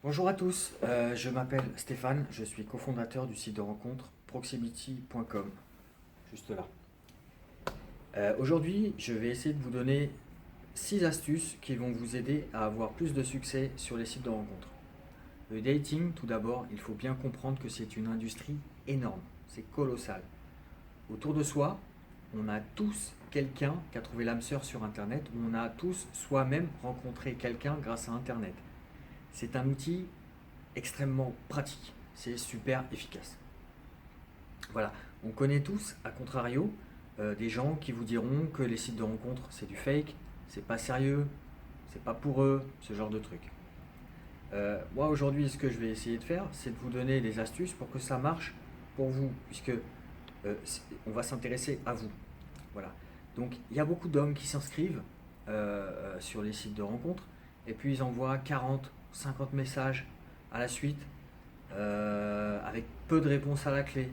Bonjour à tous, je m'appelle Stéphane, je suis cofondateur du site de rencontre proximity.com, juste là. Aujourd'hui, je vais essayer de vous donner 6 astuces qui vont vous aider à avoir plus de succès sur les sites de rencontre. Le dating, tout d'abord, il faut bien comprendre que c'est une industrie énorme, c'est colossal. Autour de soi, on a tous quelqu'un qui a trouvé l'âme sœur sur Internet, ou on a tous soi-même rencontré quelqu'un grâce à Internet. C'est un outil extrêmement pratique, c'est super efficace. Voilà, on connaît tous, à contrario, des gens qui vous diront que les sites de rencontres c'est du fake, c'est pas sérieux, c'est pas pour eux, ce genre de truc. Moi aujourd'hui, ce que je vais essayer de faire, c'est de vous donner des astuces pour que ça marche pour vous, puisque on va s'intéresser à vous. Voilà. Donc il y a beaucoup d'hommes qui s'inscrivent sur les sites de rencontres et puis ils envoient 40, 50 messages à la suite avec peu de réponses à la clé,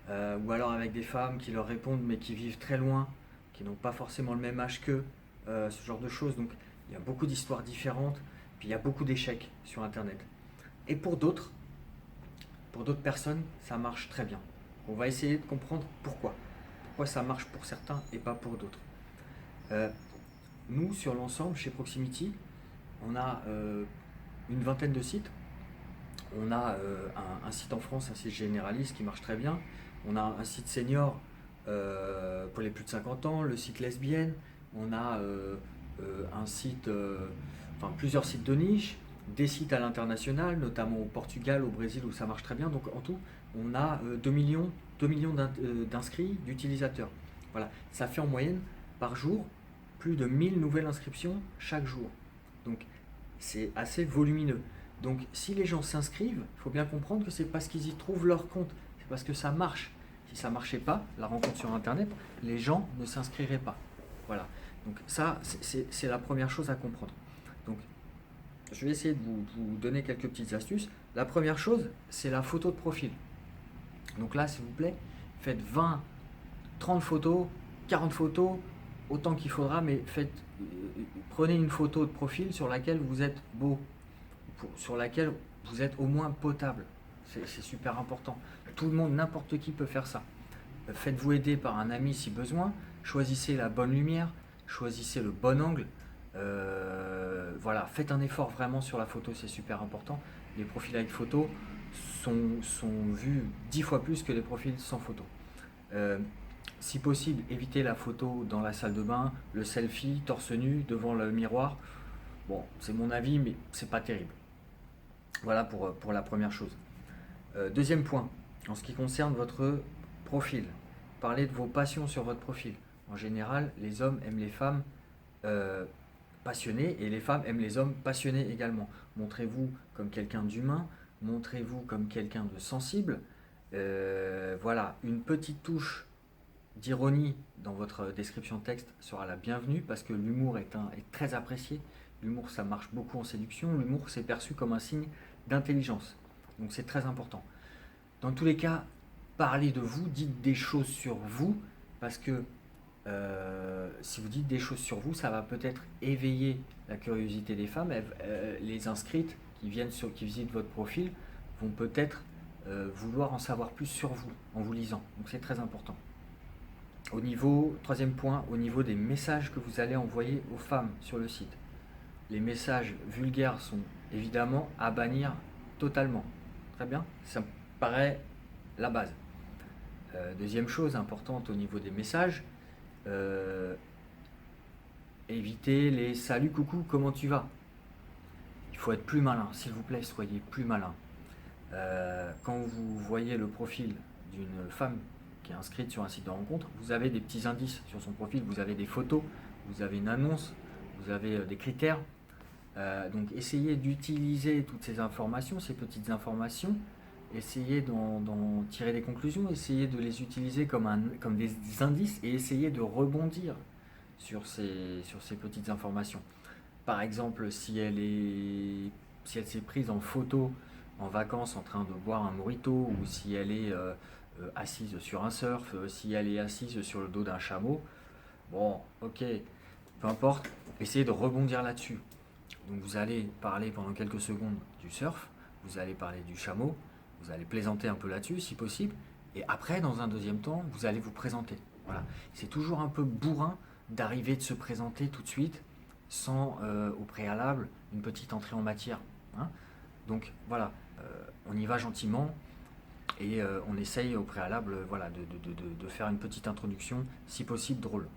ou alors avec des femmes qui leur répondent mais qui vivent très loin, qui n'ont pas forcément le même âge qu'eux, ce genre de choses. Donc il y a beaucoup d'histoires différentes, puis il y a beaucoup d'échecs sur Internet. Et pour d'autres personnes, ça marche très bien. On va essayer de comprendre pourquoi. Pourquoi ça marche pour certains et pas pour d'autres. Euh, Nous, sur l'ensemble, chez Proximity, on a une vingtaine de sites. On a un site en France, un site généraliste qui marche très bien. On a un site senior pour les plus de 50 ans, le site lesbienne. On a un site, enfin plusieurs sites de niche, des sites à l'international, notamment au Portugal, au Brésil où ça marche très bien. Donc en tout, on a 2 millions d'inscrits, d'utilisateurs. Voilà, ça fait en moyenne par jour plus de 1000 nouvelles inscriptions chaque jour. Donc c'est assez volumineux. Donc si les gens s'inscrivent, il faut bien comprendre que c'est parce qu'ils y trouvent leur compte, c'est parce que ça marche. Si ça ne marchait pas, la rencontre sur Internet, les gens ne s'inscriraient pas. Voilà. Donc ça, c'est la première chose à comprendre. Donc je vais essayer de vous donner quelques petites astuces. La première chose, c'est la photo de profil. Donc là, s'il vous plaît, faites 20, 30 photos, 40 photos, autant qu'il faudra, mais prenez une photo de profil sur laquelle vous êtes beau, sur laquelle vous êtes au moins potable. C'est super important. Tout le monde, n'importe qui peut faire ça. Faites-vous aider par un ami si besoin. Choisissez la bonne lumière, choisissez le bon angle. Voilà, faites un effort vraiment sur la photo, c'est super important. Les profils avec photo sont vus 10 fois plus que les profils sans photo. Euh, Si possible, évitez la photo dans la salle de bain, le selfie, torse nu, devant le miroir. Bon, c'est mon avis, mais c'est pas terrible. Voilà pour la première chose. Deuxième point, en ce qui concerne votre profil, parlez de vos passions sur votre profil. En général, les hommes aiment les femmes euh, passionnées et les femmes aiment les hommes passionnés également. Montrez-vous comme quelqu'un d'humain, montrez-vous comme quelqu'un de sensible. Voilà, une petite touche d'ironie dans votre description de texte sera la bienvenue parce que l'humour est très apprécié. L'humour, ça marche beaucoup en séduction. L'humour, c'est perçu comme un signe d'intelligence. Donc c'est très important. Dans tous les cas, parlez de vous, dites des choses sur vous, parce que si vous dites des choses sur vous, ça va peut-être éveiller la curiosité des femmes. Les inscrites qui visitent votre profil vont peut-être vouloir en savoir plus sur vous en vous lisant. Donc c'est très important. Troisième point, au niveau des messages que vous allez envoyer aux femmes sur le site. Les messages vulgaires sont évidemment à bannir totalement. Très bien, ça me paraît la base. Deuxième chose importante au niveau des messages, euh, évitez les salut, coucou, comment tu vas. Il faut être plus malin, s'il vous plaît, soyez plus malin. Quand vous voyez le profil d'une femme qui est inscrite sur un site de rencontre, vous avez des petits indices sur son profil, vous avez des photos, vous avez une annonce, vous avez des critères. Donc essayez d'utiliser toutes ces informations, ces petites informations, essayez d'en tirer des conclusions, essayez de les utiliser comme des indices et essayez de rebondir sur ces petites informations. Par exemple, si elle s'est prise en photo en vacances en train de boire un mojito, ou si elle est assise sur un surf, si elle est assise sur le dos d'un chameau, bon, ok, peu importe, essayez de rebondir là-dessus. Donc vous allez parler pendant quelques secondes du surf, vous allez parler du chameau, vous allez plaisanter un peu là-dessus si possible, et après, dans un deuxième temps, vous allez vous présenter. Voilà. C'est toujours un peu bourrin d'arriver de se présenter tout de suite sans au préalable une petite entrée en matière. Hein. Donc voilà, on y va gentiment et on essaye au préalable voilà, de faire une petite introduction, si possible drôle,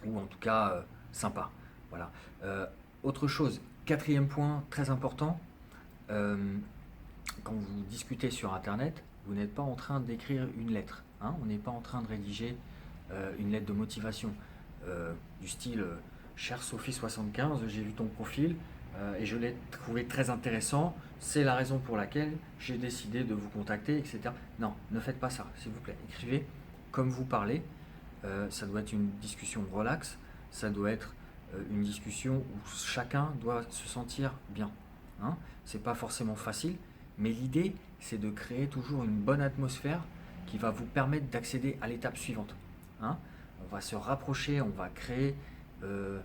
ou en tout cas sympa. Voilà. Autre chose, quatrième point très important, quand vous discutez sur Internet, vous n'êtes pas en train d'écrire une lettre. Hein, on n'est pas en train de rédiger une lettre de motivation du style Chère Sophie75, j'ai vu ton profil et je l'ai trouvé très intéressant. C'est la raison pour laquelle j'ai décidé de vous contacter, etc. Non, ne faites pas ça, s'il vous plaît. Écrivez comme vous parlez. Ça doit être une discussion relax. Ça doit être une discussion où chacun doit se sentir bien. Hein, c'est pas forcément facile, mais l'idée, c'est de créer toujours une bonne atmosphère qui va vous permettre d'accéder à l'étape suivante. Hein, on va se rapprocher, on va créer de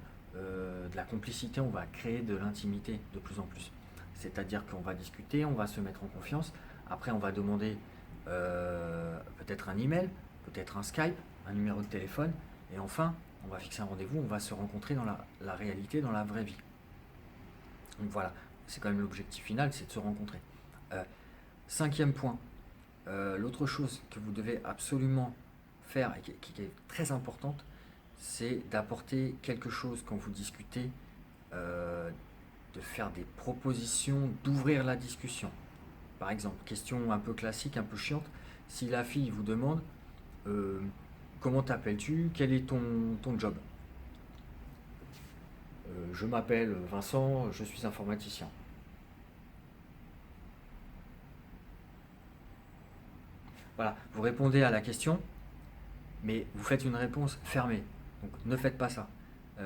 la complicité, on va créer de l'intimité de plus en plus. C'est-à-dire qu'on va discuter, on va se mettre en confiance. Après, on va demander peut-être un email, peut-être un Skype, un numéro de téléphone. Et enfin, on va fixer un rendez-vous, on va se rencontrer dans la réalité, dans la vraie vie. Donc voilà, c'est quand même l'objectif final, c'est de se rencontrer. Cinquième point, l'autre chose que vous devez absolument faire et qui est très importante, c'est d'apporter quelque chose quand vous discutez, de faire des propositions, d'ouvrir la discussion. Par exemple, question un peu classique, un peu chiante, si la fille vous demande comment t'appelles-tu, quel est ton job? Je m'appelle Vincent, je suis informaticien. Voilà, vous répondez à la question, mais vous faites une réponse fermée. Donc ne faites pas ça.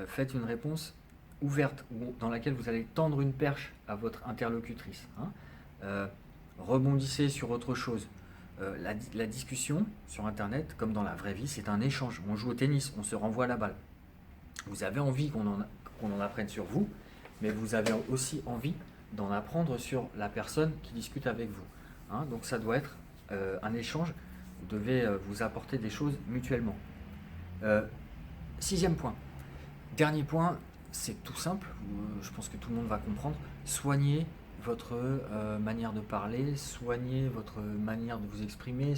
Faites une réponse ouverte dans laquelle vous allez tendre une perche à votre interlocutrice. Hein. Rebondissez sur autre chose. La discussion sur Internet, comme dans la vraie vie, c'est un échange. On joue au tennis, on se renvoie la balle. Vous avez envie qu'on en apprenne sur vous, mais vous avez aussi envie d'en apprendre sur la personne qui discute avec vous. Hein. Donc ça doit être un échange. Vous devez vous apporter des choses mutuellement. Sixième point. Dernier point, c'est tout simple. Je pense que tout le monde va comprendre. Soignez votre manière de parler, soignez votre manière de vous exprimer,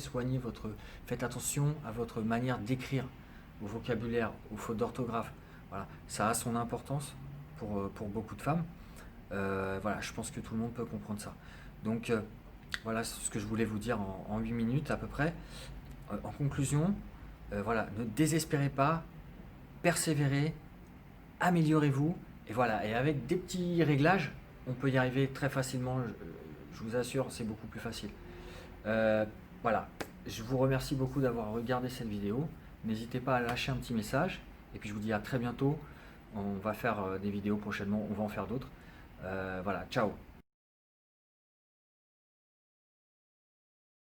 faites attention à votre manière d'écrire, au vocabulaire, aux fautes d'orthographe. Voilà, ça a son importance pour beaucoup de femmes. Voilà, je pense que tout le monde peut comprendre ça. Donc voilà ce que je voulais vous dire en 8 minutes à peu près. En conclusion, voilà, ne désespérez pas, persévérez, améliorez-vous, et voilà, et avec des petits réglages, on peut y arriver très facilement, je vous assure, c'est beaucoup plus facile. Voilà, je vous remercie beaucoup d'avoir regardé cette vidéo, n'hésitez pas à lâcher un petit message, et puis je vous dis à très bientôt, on va faire des vidéos prochainement, on va en faire d'autres. Voilà, ciao.